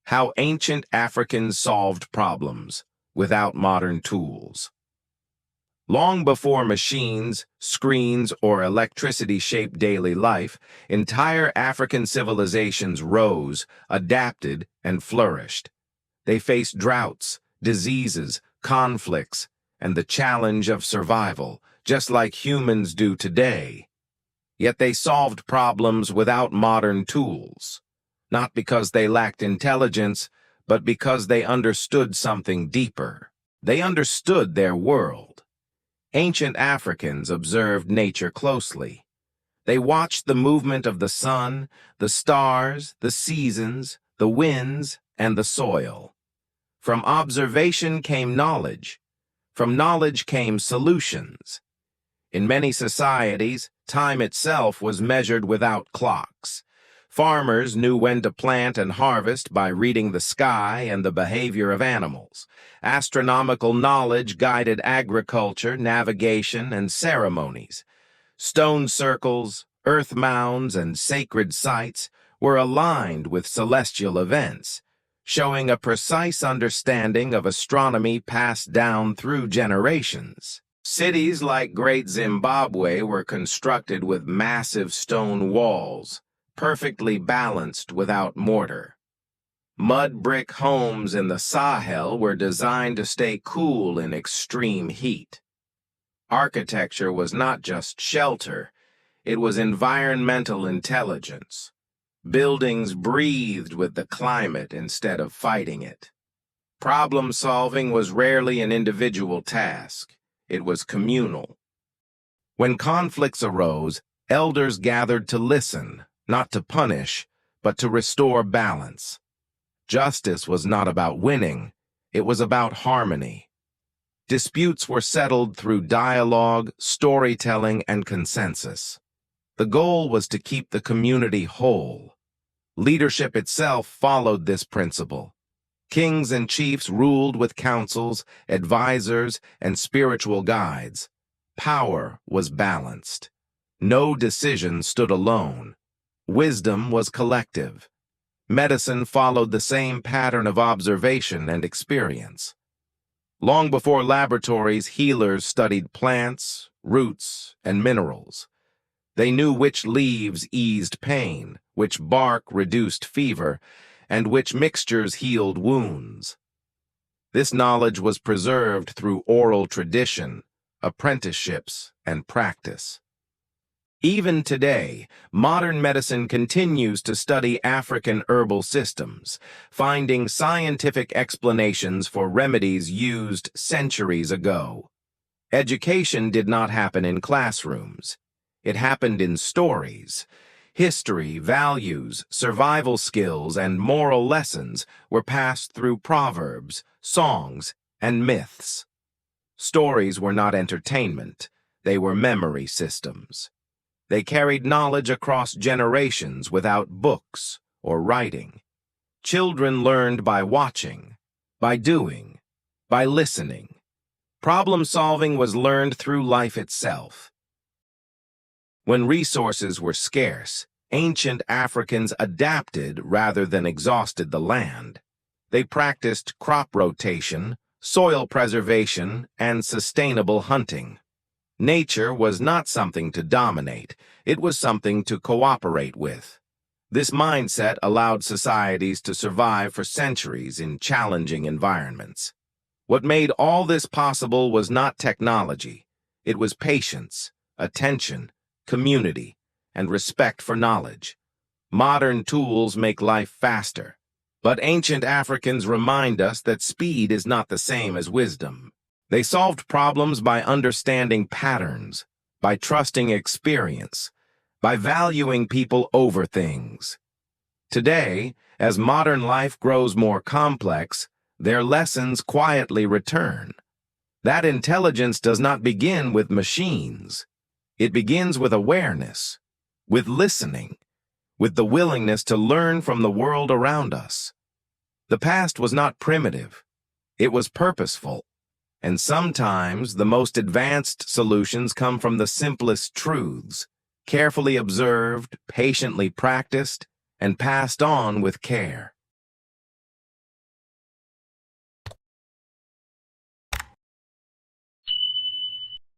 How ancient Africans solved problems without modern tools. Long before machines, screens, or electricity shaped daily life, entire African civilizations rose, adapted, and flourished. They faced droughts, diseases, conflicts, and the challenge of survival, just like humans do today. Yet they solved problems without modern tools, not because they lacked intelligence, but because they understood something deeper. They understood their world. Ancient Africans observed nature closely. They watched the movement of the sun, the stars, the seasons, the winds, and the soil. From observation came knowledge. From knowledge came solutions. In many societies, time itself was measured without clocks. Farmers knew when to plant and harvest by reading the sky and the behavior of animals. Astronomical knowledge guided agriculture, navigation, and ceremonies. Stone circles, earth mounds, and sacred sites were aligned with celestial events, showing a precise understanding of astronomy passed down through generations. Cities like Great Zimbabwe were constructed with massive stone walls, perfectly balanced without mortar. Mud brick homes in the Sahel were designed to stay cool in extreme heat. Architecture was not just shelter, it was environmental intelligence. Buildings breathed with the climate instead of fighting it. Problem solving was rarely an individual task, it was communal. When conflicts arose, elders gathered to listen, not to punish, but to restore balance. Justice was not about winning, it was about harmony. Disputes were settled through dialogue, storytelling, and consensus. The goal was to keep the community whole. Leadership itself followed this principle. Kings and chiefs ruled with councils, advisors, and spiritual guides. Power was balanced. No decision stood alone. Wisdom was collective. Medicine followed the same pattern of observation and experience. Long before laboratories, healers studied plants, roots, and minerals. They knew which leaves eased pain, which bark reduced fever, and which mixtures healed wounds. This knowledge was preserved through oral tradition, apprenticeships, and practice. Even today, modern medicine continues to study African herbal systems, finding scientific explanations for remedies used centuries ago. Education did not happen in classrooms. It happened in stories. History, values, survival skills, and moral lessons were passed through proverbs, songs, and myths. Stories were not entertainment, they were memory systems. They carried knowledge across generations without books or writing. Children learned by watching, by doing, by listening. Problem solving was learned through life itself. When resources were scarce, ancient Africans adapted rather than exhausted the land. They practiced crop rotation, soil preservation, and sustainable hunting. Nature was not something to dominate, it was something to cooperate with. This mindset allowed societies to survive for centuries in challenging environments. What made all this possible was not technology, it was patience, attention, community, and respect for knowledge. Modern tools make life faster, but ancient Africans remind us that speed is not the same as wisdom. They solved problems by understanding patterns, by trusting experience, by valuing people over things. Today, as modern life grows more complex, their lessons quietly return. That intelligence does not begin with machines. It begins with awareness, with listening, with the willingness to learn from the world around us. The past was not primitive. It was purposeful. And sometimes the most advanced solutions come from the simplest truths, carefully observed, patiently practiced, and passed on with care.